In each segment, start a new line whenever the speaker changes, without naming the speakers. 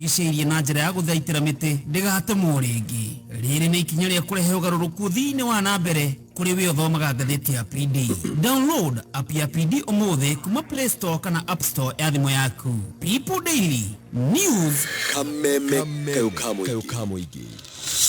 giceirie na njira ya guthaitira miti ndigatemwo ringi. Riri ni ikinya ria kurehe ugaruruku thiini wa na mbere kuri wi uthomaga ngatheti ya PD. Download app ya PD umuthi kuma Play Store kana App Store ya thimu yaku. People Daily News.
Kameme kaukamuigi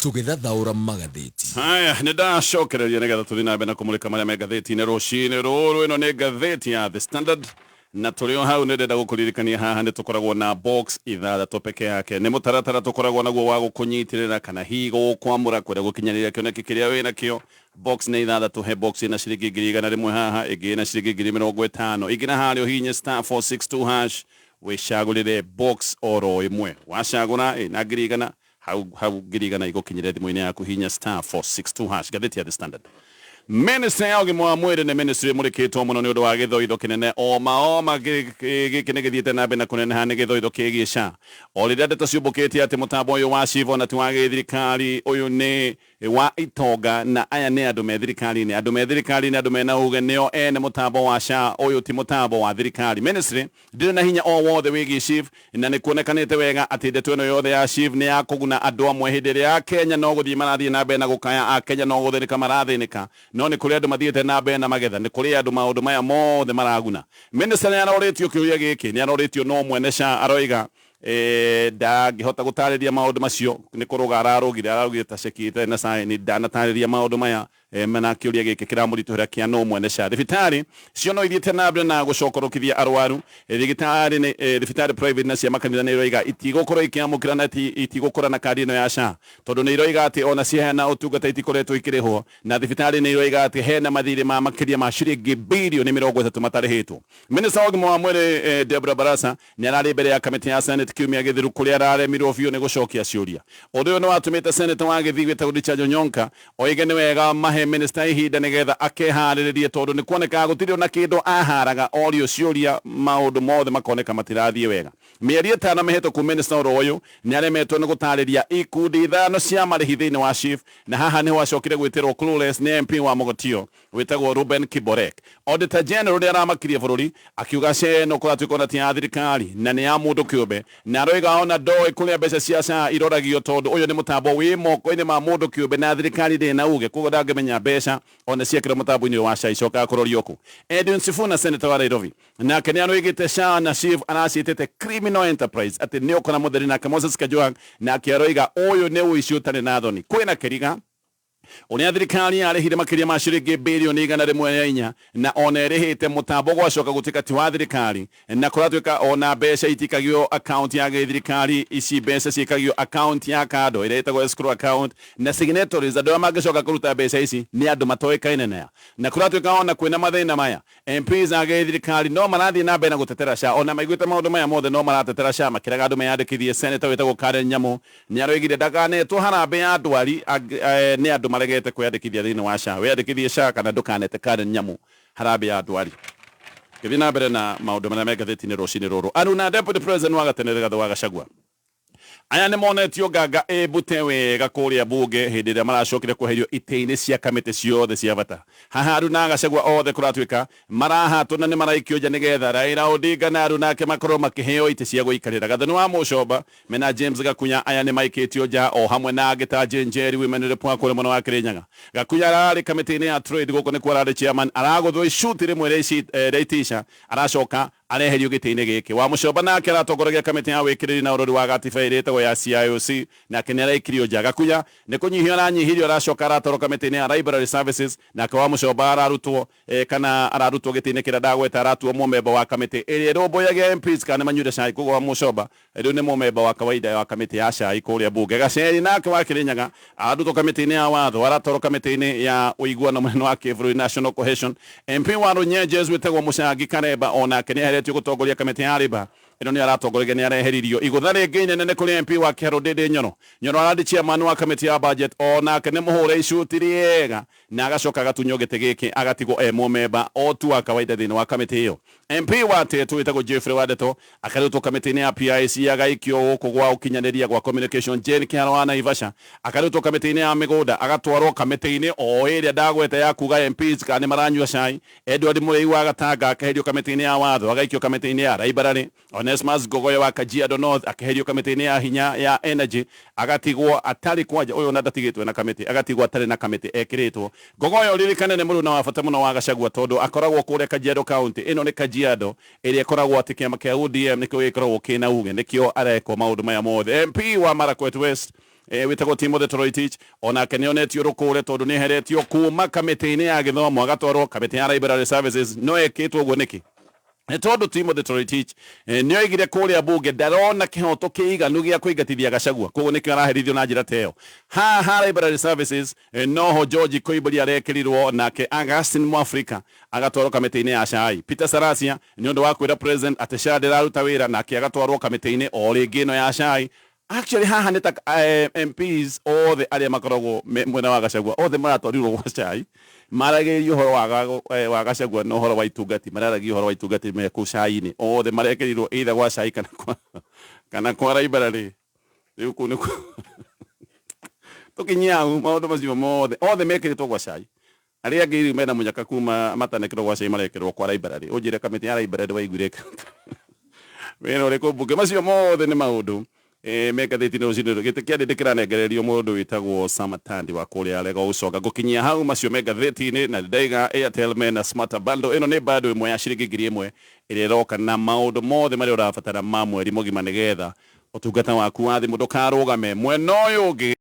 tugethathaura magatheti.
Haya, nindashokereria nigetha tuthi na mbere na kumulika maria me ngatheti-ini rucini ruru. Ino ni ngatheti ya The Standard na tulio hau nindenda gukuririkania haha ni tukoragwo na box ithathatu peke yake. Ni mutaratara tukoragwo naguo wa gukunyitirira kana higo kwamura kwenda gukinyaniria kioneki kiria wina kio. Box ni ithathatu, he box ina ciringi 100 haha, ingi ina ciringi 50, ingi na hario hinya *462# wicagurire box oro imwe. Wacagura ina 100 hau 100 igukinyire thimu-ini yaku hinya *462#. Ngatheti ya The Standard. Ministry ya ũgima wa mwĩrĩ nĩ ministry mũrĩkĩtwo mũno nĩ ũndũ wa gĩthoitho kĩnene oma gĩkĩ nĩ gĩthiĩte na mbere na kũneneha nĩ gĩthoitho kĩgiĩ SHA. O rĩrĩa ndeto ciumbũkĩte atĩ mũtambo ũyũ wa SHIF na ti wa gĩthirikari, ũyũ nĩ wa itonga na aya nĩ andũ me thirikari-inĩ. Andũ me thirikari-inĩ, andũ mena uge nĩo ene mũtambo wa SHA, ũyũ ti mũtambo wa thirikari. Ministry ndĩrĩ na hinya o wothe wĩgiĩ SHIF na nĩ kuonekanĩte wega atĩ ndeto ĩno yothe ya SHIF nĩ ya kũguna andũ amwe hĩndĩ ĩrĩa Kenya no gũthiĩ marathiĩ na mbere na gũkaya, Kenya no gũthĩnĩka marathĩnĩka, no nĩ kũrĩ andũ mathiĩte na mbere na magetha, nĩ kũrĩ andũ maũndũ maya mothe maraguna. Minister nĩ aroretio kĩũria gĩkĩ, nĩ aroretio no mwene SHA aroiga ndangĩhota gũtarĩria maũndũ macio, nĩ kũrũga ararũgire ta cekite na saini ndanatarĩria maũndũ maya mena kĩũria gĩkĩ kĩramũritũhĩra kĩa no mwene SHA. Thibitarĩ cio no ithiĩte na mbere na gũcokorokithia arwaru. Thibitarĩ private na cia makanitha nĩ iroiga itigũkorwo ikĩamũkĩra na itigũkora na kandi ĩno ya SHA, tondũ nĩ iroiga atĩ ona ciheana ũtungata itikoretwo ikĩrĩhwo, na thibitarĩ nĩ iroiga atĩ hena mathirĩ ma makĩria ma ciringi birioni 30 matarĩhĩtwo. Minister wa ũgima wa mwĩrĩ Deborah Barasa nĩ ararĩ mbere ya kamĩtĩ ya Senate kiumia gĩthiru kũrĩa araremirwo biũ nĩ gũcokia ciũria. Ũndũ ũyũ nĩ watũmĩte Senator wa Gĩthii wĩtagwo Richard Onyonka oige nĩ wega mahe minister ihinda nigetha akeharĩrĩrie, tondũ nĩ kuoneka gũtirĩ ona kĩndũ aharaga orio ciũria, maũndũ mothe makoneka matirathiĩ wega. Mĩeri 5 mĩhĩtũku minister ũyũ nĩ aremetwo nĩ gũtarĩria ikundi 5 cia marĩhi thĩinĩ wa SHIF, na haha nĩ wacokire gwĩtĩrwo clueless nĩ MP wa Mogotio wĩtagwo Ruben Kiborek. Auditor General nĩ aramakirie bũrũri akiuga SHA no kũratuĩka ona ti ya thirikari na nĩ ya mũndũ kĩũmbe, na aroiga ona ndoĩ kũrĩa mbeca cia SHA iroragio, tondũ ũyũ nĩ mũtambo wĩ moko-inĩ ma mũndũ kĩũmbe na thirikari ndĩ na uge, koguo ndangĩmenya mbeca ona ciekĩrwo mũtambo-inĩ wa SHA icokaga kũrorio kũ. Edwin Sifuna, senator wa Nairobi, nake nĩ aroigĩte SHA na SHIF araciĩtĩte criminal enterprise, atĩ nĩ ũkona mũtheri nake Moses Kajwang', nake aroiga ũyũ nĩ ũici ũtarĩ na thoni. Kwĩna kĩriga ũrĩa thirikari yarĩhire makĩria ma ciringi birioni 104 na ona ĩrĩhĩte mũtambo gwacoka gũtuĩka ti wa thirikari, na kũratuĩka ona mbeca itikagio account ya thirikari, ici mbeca ciĩkagio account ya kando ĩrĩa ĩtagwo escrow account, na signatories andũ arĩa mangĩcoka kũruta mbeca ici nĩ andũ matoĩkaine. Na kũratuĩka ona kwĩna mathĩna maya, MPs a thirikari no marathiĩ na mbere na gũtetera SHA, ona maiguĩte maũndũ maya mothe no maratetera SHA, makĩraga andũ meyandĩkithie. Senator wĩtagwo Karen Nyamu nĩ aroigire ndakanetwo harambe ya ndwari nĩ andũ maregete kwĩyandĩkithia thĩinĩ wa SHA. Wĩyandĩkithie SHA kana ndũkanete Karen Nyamu harambe ya ndwari. Gĩthiĩ na mbere na maũndũ marĩa me ngatheti-inĩ rũcinĩ rũrũ. Aruna Deputy President wa gatene Rigathi Gachagua aya nĩ monetio nganga ĩmbute wega kũrĩa mbunge hĩndĩ ĩrĩa maracokire kweherio itĩ-inĩ cia kamĩtĩ ciothe cia bata. Haha Aruna Gachagua othe kũratuĩka marahatwo na nĩ maraikio nja nĩgetha Raila Odinga na Aruna ake makorwo makĩheo itĩ cia gũikarĩra. Gathoni wa Mũcomba mena James Gakunya aya nĩ maikĩtio nja o hamwe na angĩ ta Njeri Women Rep wa kũrĩa mwena wa Kĩrĩnyaga. Gakunya ararĩ kamĩtĩ-inĩ ya trade gũkũ nĩ kwararĩ chairman, aragũthwo icuti rĩmwe rĩa itica, aracoka areherio gĩtĩ-inĩ gĩkĩ. Wa Mũcomba nake aratongoragia kamĩtĩ ya wĩkĩrĩri na ũrori wa gatiba ĩrĩa ĩtagwo ya CIOC, nake nĩ araikirio nja. Gakunya nĩ kũnyihio aranyihirio, aracoka aratwarwo kamĩtĩ-inĩ ya library services, nake Wa Mũcomba ararutwo kana ararutwo gĩtĩ-inĩ kĩrĩa ndagweta, aratuo mũmemba wa kamĩtĩ ĩrĩa ĩrũmbũyagia MPs kana manyuire cai. Koguo Wa Mũcomba rĩu nĩ mũmemba wa kawaida wa kamĩtĩ ya cai kũrĩa mbunge. Gaceri nake wa Kĩrĩnyaga ararutwo kamĩtĩ-inĩ ya watho, aratwarwo kamĩtĩ-inĩ ya ũiguano mwena wa kĩbũrũri national cohesion. MP wa Runyenjes wĩtagwo Mũcangi Karemba onake nĩ aheretio gũtongoria kamĩtĩ ya Labour. Ino nĩ aratongoragia nĩ areheririo. Igũtha rĩngĩ inene nĩ kũrĩ MP wa Kĩharo Ndĩndĩ Nyoro ararĩ chairman wa kamĩtĩ ya budget, onake nĩ mũhũre icuti rĩega na agacoka agatunyo gĩtĩ gĩkĩ agatigwo mũmemba o tu wa kawaida thĩinĩ wa kamĩtĩ ĩyo. MP wa Tetu wĩtagwo Jeffrey Wadeto akarutwo kamĩtĩ-inĩ ya PIC agaikio gũkũ gwa ũkinyanĩria gwa communication. Jane Kĩharo wa Naivasha akarutwo kamĩtĩ-inĩ ya mĩgũnda agatwarwo kamĩtĩ-inĩ o ĩrĩa ndagweta ya kuga MPs kana nĩ maranyua cai. Edward Mũrĩi wa Gatanga akaherio kamĩtĩ-inĩ ya watho agaikio kamĩtĩ-inĩ ya library. Onesmus Gogoya wa Kajiado North akiherio kamiti-ini ya hinya ya energy agatigwo atari kwaja uyu ndatigitwe na kamiti agatigwo atari na kamiti ekiritwo. Gogoya uririkane ne muruna wa bata muno wa Gachagua tondu akoragwo kuria Kajiado county ino ni Kajiado iria ikoragwo ati kiama kia ODM nikio ikoragwo kina uge nikio areko maundu maya mothe. MP wa Marakwet West witagwo Timothy Toroitich onake nionetio rukure tondu ni heretio kuuma kamiti-ini ya githomo agatwarwo kamiti ya library services no ekitwo uguo niki ne tondu Timothy Toroitich nio igire kuria mbunge ndarona kihoto kiiganu gia kuingatithia Gachagua koguo nikio araherithio na njira teo ha library services noho George Koiburi arekirirwo nake Augustine Mwafrika agatwarwo kamiti-ini ya Shai. Peter Sarasia ni undu wa kwira president ati Shai ndiraruta wira nake agatwarwo kamiti-ini o ringi no ya Shai. Actually haha nita MPs othe aria makoragwo mwena wa Gachagua othe maratwarirwo gwa Shai maragerio uhoro wa Gachagua no uhoro wa itungati mararagia uhoro wa itungati me ku Shai-ini othe marekerirwo either gwa Shai kana kwa library riu ku ni tukinyau maundu macio mothe othe mekiritwo gwa Shai aria angĩ mena munyaka kuma matanekirwo gwa Shai marekerwo kwa library unjire kamiti ya library waiguire wena uri ku mbunge macio mothe ni maundu megatheti no zinero gitikiande ndikiranengererio mundu witagwo Samatandi wa kuria rega ucoka gukinyia hau macio megatheti-ini na ndaiga Airtel mena smart bundle ino ni bado imwe ya ciringi 1000 iria iroka na maundu mothe maria urabatara ma mweri mugima nigetha utungata waku wa thimu ndukarugame mwena uyu ungi